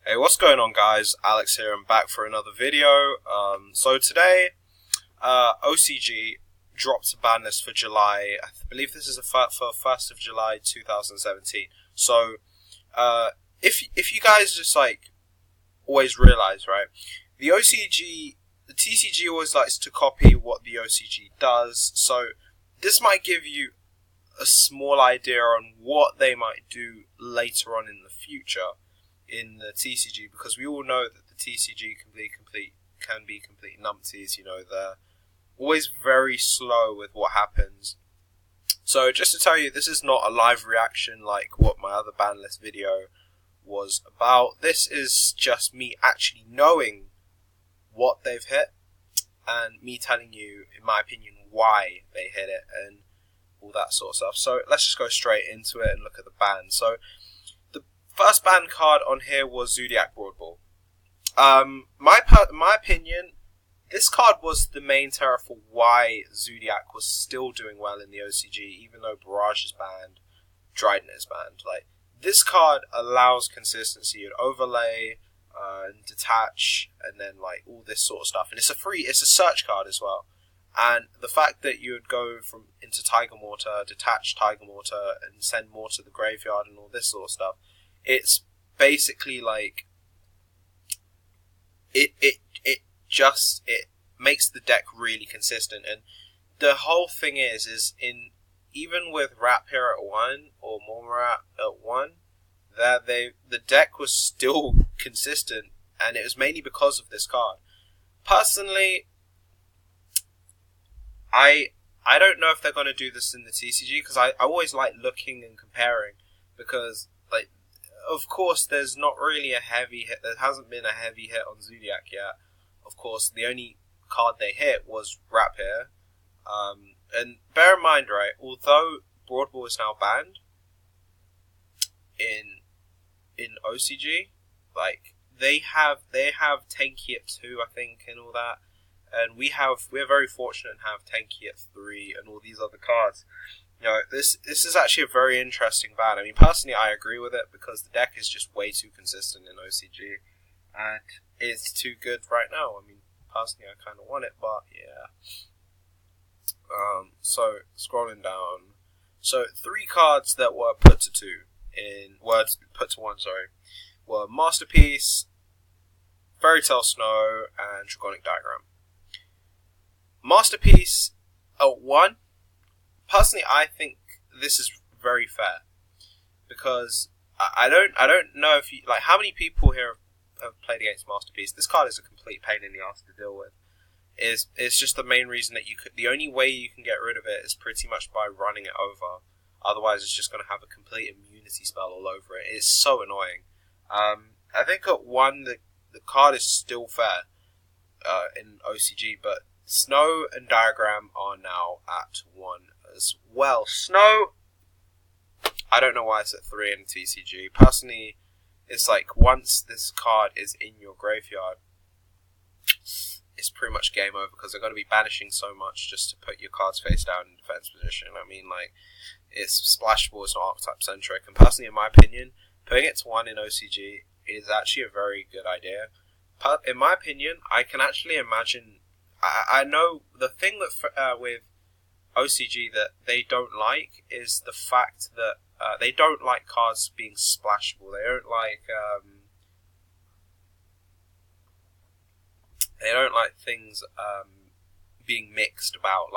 Hey, what's going on, guys? Alex here. I'm back for another video. So today, OCG dropped a ban list for July. I believe this is for 1st of July 2017. So, if you guys just always realize, right, the TCG always likes to copy what the OCG does. So this might give you a small idea on what they might do later on in the future in the TCG, because we all know that the TCG can be complete numpties. You know, they're always very slow with what happens. So just to tell you, this is not a live reaction like what my other ban list video was about. This is just me actually knowing what they've hit and me telling you, in my opinion, why they hit it and all that sort of stuff. So let's just go straight into it and look at the ban. So first ban card on here was Zodiac Broadball. My opinion, this card was the main terror for why Zodiac was still doing well in the OCG, even though Barrage is banned, Dryden is banned. This card allows consistency and overlay, and detach, and then all this sort of stuff. And it's a search card as well. And the fact that you would go into Tiger Mortar, detach Tiger Mortar, and send more to the graveyard and all this sort of stuff. It's basically it makes the deck really consistent. And the whole thing is even with Rap here at 1 or Mormarat at 1, that the deck was still consistent, and it was mainly because of this card. Personally, I don't know if they're going to do this in the TCG, because I always like looking and comparing, because of course, there's not really a heavy hit. There hasn't been a heavy hit on Zodiac yet. Of course, the only card they hit was Rap here. And bear in mind, right, although Broadball is now banned in OCG, they have Tenki at 2, I think, and all that. And we're very fortunate and have Tenki at 3 and all these other cards. You know, this is actually a very interesting ban. I mean, personally, I agree with it, because the deck is just way too consistent in OCG, and it's too good right now. I mean, personally, I kind of want it, but yeah. So scrolling down, so 3 cards that were put to 1, were Masterpiece, Fairy Tale Snow, and Draconic Diagram. Masterpiece at 1. Personally, I think this is very fair, because I don't know if you how many people here have played against Masterpiece. This card is a complete pain in the ass to deal with. It's just the main reason that the only way you can get rid of it is pretty much by running it over. Otherwise, it's just going to have a complete immunity spell all over it. It's so annoying. I think at 1 the card is still fair in OCG, but Snow and Diagram are now at 1 as well. Snow, I don't know why it's at 3 in TCG. Personally, it's once this card is in your graveyard, it's pretty much game over, because they're going to be banishing so much just to put your cards face down in defense position. I mean, it's splashable, it's not archetype centric. And personally, in my opinion, putting it to 1 in OCG is actually a very good idea. In my opinion, I can actually imagine. I know the thing that with OCG that they don't like is the fact that they don't like cards being splashable. They don't like things being mixed about.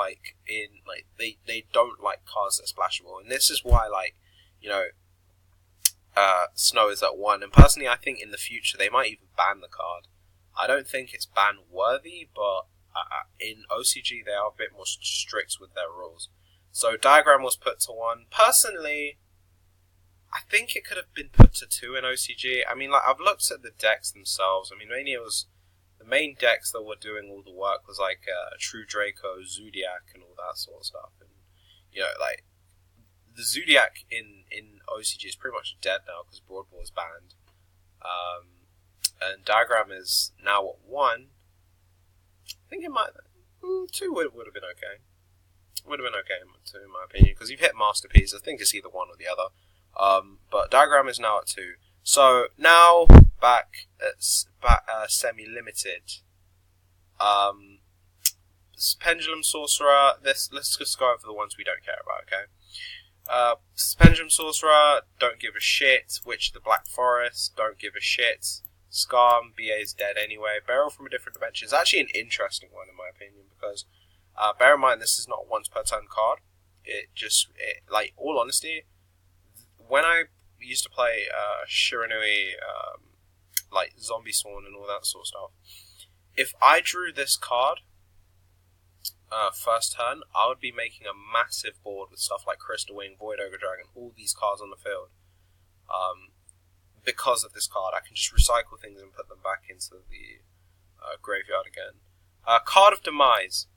They don't like cards that are splashable, and this is why Snow is at 1. And personally, I think in the future they might even ban the card. I don't think it's ban worthy, but in OCG they are a bit more strict with their rules. So Diagram was put to 1. Personally, I think it could have been put to 2 in OCG. I mean, I've looked at the decks themselves. I mean, mainly it was the main decks that were doing all the work was True Draco, Zodiac, and all that sort of stuff. And the Zodiac in OCG is pretty much dead now because Broadball is banned. And Diagram is now at 1. I think it might 2 would have been okay. Would have been okay in my opinion, because you've hit Masterpiece. I think it's either one or the other. But Diagram is now at 2. So now back at semi-limited. Pendulum Sorcerer. Let's just go over the ones we don't care about. Okay. Pendulum Sorcerer, don't give a shit. Witch of the Black Forest, don't give a shit. Scarm, BA's dead anyway. Burial from a Different Dimension is actually an interesting one in my opinion because bear in mind this is not once per turn card. Like, all honesty, when I used to play Shiranui, like Zombie Sworn and all that sort of stuff, if I drew this card first turn, I would be making a massive board with stuff like Crystal Wing, Void Ogre Dragon, all these cards on the field. Because of this card, I can just recycle things and put them back into the graveyard again. Card of Demise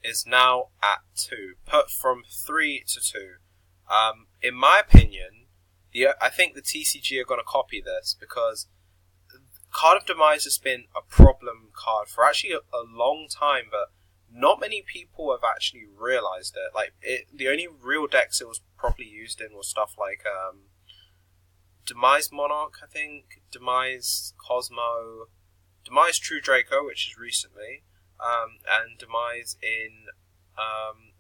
is now at 2, put from 3 to 2. In my opinion, I think the TCG are going to copy this because Card of Demise has been a problem card for actually a long time, but not many people have actually realized it. Like, the only real decks it was properly used in was stuff like Demise Monarch, I think, Demise Cosmo, Demise True Draco, which is recently, and Demise in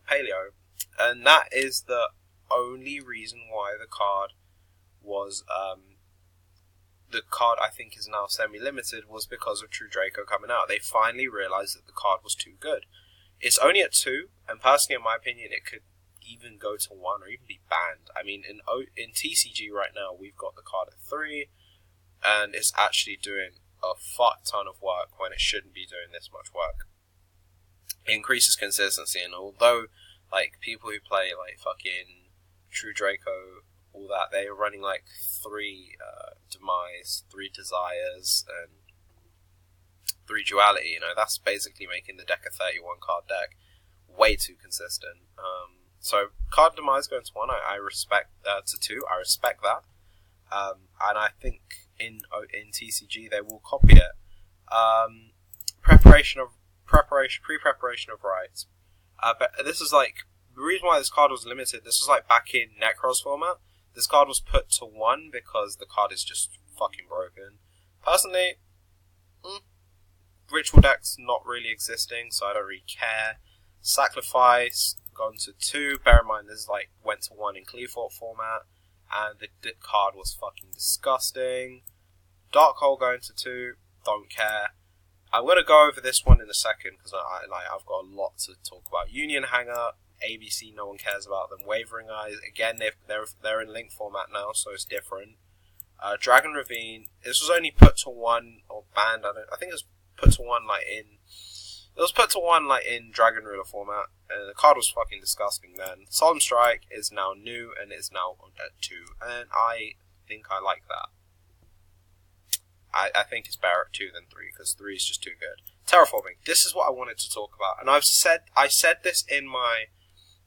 Paleo. And that is the only reason why the card was, the card I think is now semi-limited, was because of True Draco coming out. They finally realized that the card was too good. It's only at 2, and personally, in my opinion, it could even go to 1 or even be banned. I mean, in TCG right now, we've got the card at 3, and it's actually doing a fuck ton of work when it shouldn't be doing this much work. It increases consistency, and although, like, people who play, like, fucking True Draco, all that, they are running, like, 3 Demise, 3 Desires, and 3 Duality, you know, that's basically making the deck a 31 card deck. Way too consistent. So, Card Demise going to 1, I respect, to 2, I respect that. And I think in TCG they will copy it. Pre-preparation of rights. But this is like, the reason why this card was limited, this was like back in Necros format. This card was put to 1 because the card is just fucking broken. Personally, ritual decks not really existing, so I don't really care. Sacrifice gone to 2. Bear in mind this like went to 1 in Clearthought format, and the card was fucking disgusting. Dark Hole going to 2. Don't care. I'm gonna go over this one in a second because I've got a lot to talk about. Union Hanger, ABC, no one cares about them. Wavering Eyes, again they're in Link format now, so it's different. Dragon Ravine, this was only put to 1 or banned. I think it was put to 1 like in. It was put to 1 like in Dragon Ruler format, and the card was fucking disgusting then. Solemn Strike is now new and is now at 2, and I think I like that. I think it's better at 2 than 3 because 3 is just too good. Terraforming. This is what I wanted to talk about, and I said this in my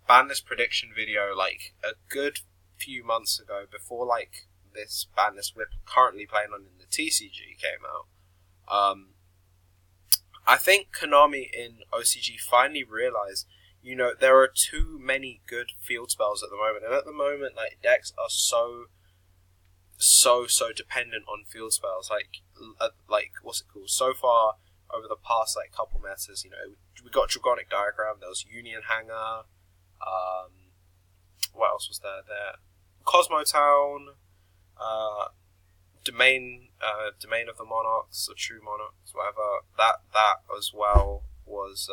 Banlist prediction video like a good few months ago, before like this Banlist we're currently playing on in the TCG came out. I think Konami in OCG finally realized, you know, there are too many good field spells at the moment, and at the moment, like, decks are so dependent on field spells. Like what's it called? So far over the past like couple metas, you know, we got Dragonic Diagram. There was Union Hanger. What else was there? Cosmo Town. Domain of the Monarchs, or True Monarchs, whatever. That as well was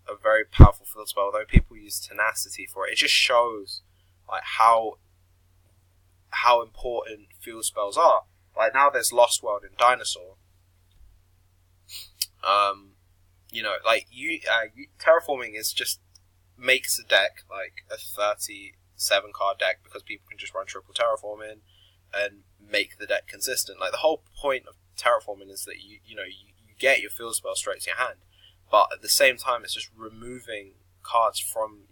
a very powerful field spell. Although people use Tenacity for it, it just shows like how important field spells are. Like now, there's Lost World and Dinosaur. You know, like Terraforming is just makes a deck like a 37 card deck because people can just run triple Terraforming and make the deck consistent. Like the whole point of Terraforming is that you get your field spell straight to your hand, but at the same time it's just removing cards from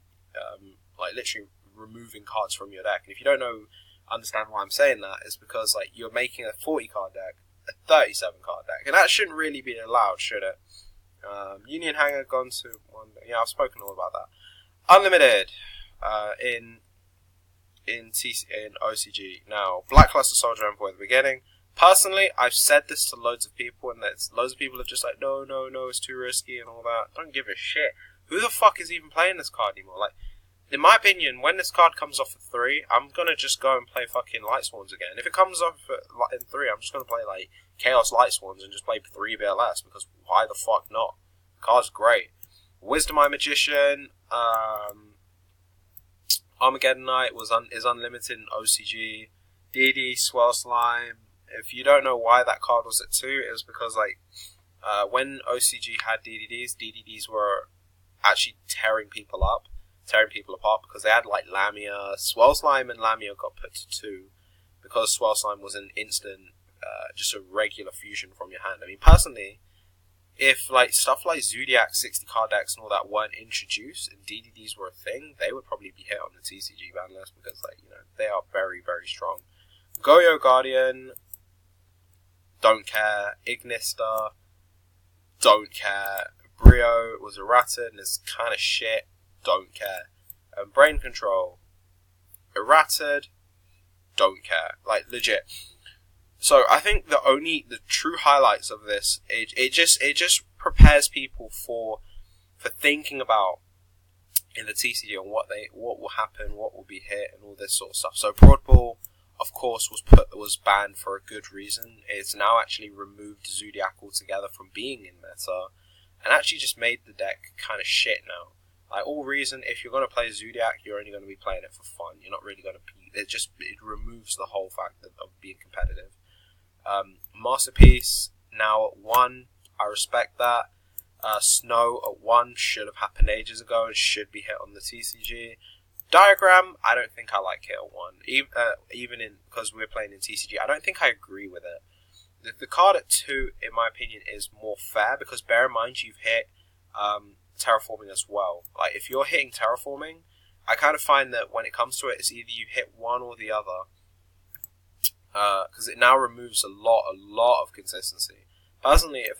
like literally removing cards from your deck. And if you don't understand why I'm saying that, is because like you're making a 40 card deck a 37 card deck, and that shouldn't really be allowed, should it? Union Hanger gone to 1. Yeah, I've spoken all about that. Unlimited in in OCG. Now, Blackluster Soldier Envoy at the beginning. Personally, I've said this to loads of people, and there's loads of people are just like, no, it's too risky and all that. Don't give a shit. Who the fuck is even playing this card anymore? Like, in my opinion, when this card comes off at 3, I'm gonna just go and play fucking Light Swans again. If it comes off in 3, I'm just gonna play like Chaos Light Swans and just play 3 BLS, because why the fuck not? The card's great. Wisdom Eye Magician, Armageddon Knight is unlimited in OCG. DD Swell Slime. If you don't know why that card was at 2, it was because like when OCG had DDDs were actually tearing people apart, because they had like Lamia, Swell Slime, and Lamia got put to 2 because Swell Slime was an instant, just a regular fusion from your hand. I mean, personally, if like stuff like Zodiac 60 card decks and all that weren't introduced and DDDs were a thing, they would probably be hit on the TCG ban list, because like, you know, they are very, very strong. Goyo Guardian, don't care. Ignista, don't care. Brio was errated and it's kind of shit, don't care. And Brain Control, errated, don't care. Like, legit. So I think the true highlights of this, it just prepares people for thinking about in the TCG and what will happen, what will be hit, and all this sort of stuff. So Broad Ball, of course, was banned for a good reason. It's now actually removed Zodiac altogether from being in meta, and actually just made the deck kind of shit now. Like, all reason, if you're going to play Zodiac, you're only going to be playing it for fun. You're not really going to be... It removes the whole fact of being competitive. Masterpiece, now at 1. I respect that. Snow at 1 should have happened ages ago and should be hit on the TCG. Diagram, I don't think I like it at 1. Even because we're playing in TCG, I don't think I agree with it. The card at 2, in my opinion, is more fair, because bear in mind you've hit Terraforming as well. Like, if you're hitting Terraforming, I kind of find that when it comes to it, it's either you hit one or the other, because it now removes a lot of consistency. Personally, if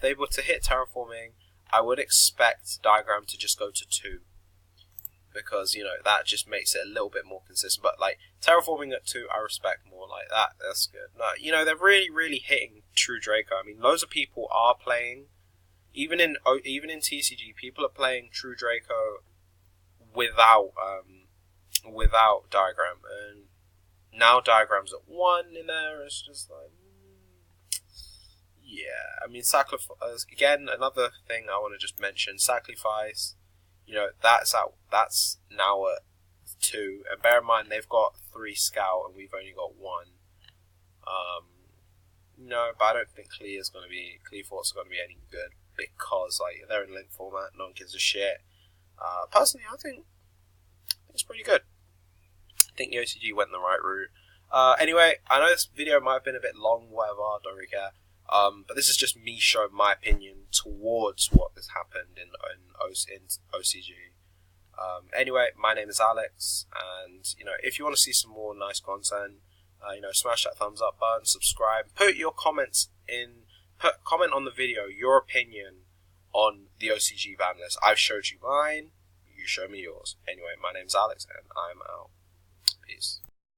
they were to hit Terraforming, I would expect Diagram to just go to 2, because, you know, that just makes it a little bit more consistent. But like, Terraforming at 2, I respect more. Like, that's good. No, you know, they're really hitting True Draco. I mean, loads of people are playing, even in TCG, people are playing True Draco without Diagram, and now Diagram's at 1 in there. It's just like, yeah. I mean, Sacrifice, again, another thing I want to just mention, Sacrifice, you know, that's now at 2, and bear in mind they've got 3 Scout and we've only got 1. No, but I don't think Clee Force are going to be any good, because like, they're in link format, no one gives a shit. Personally, I think it's pretty good. I think the OCG went the right route. Anyway, I know this video might have been a bit long, whatever, don't really care. But this is just me showing my opinion towards what has happened in OCG. Anyway, my name is Alex, and you know, if you want to see some more nice content, you know, smash that thumbs up button, subscribe, put your comments in, comment on the video, your opinion on the OCG ban list. I've showed you mine, you show me yours. Anyway, my name's Alex, and I'm out. Peace.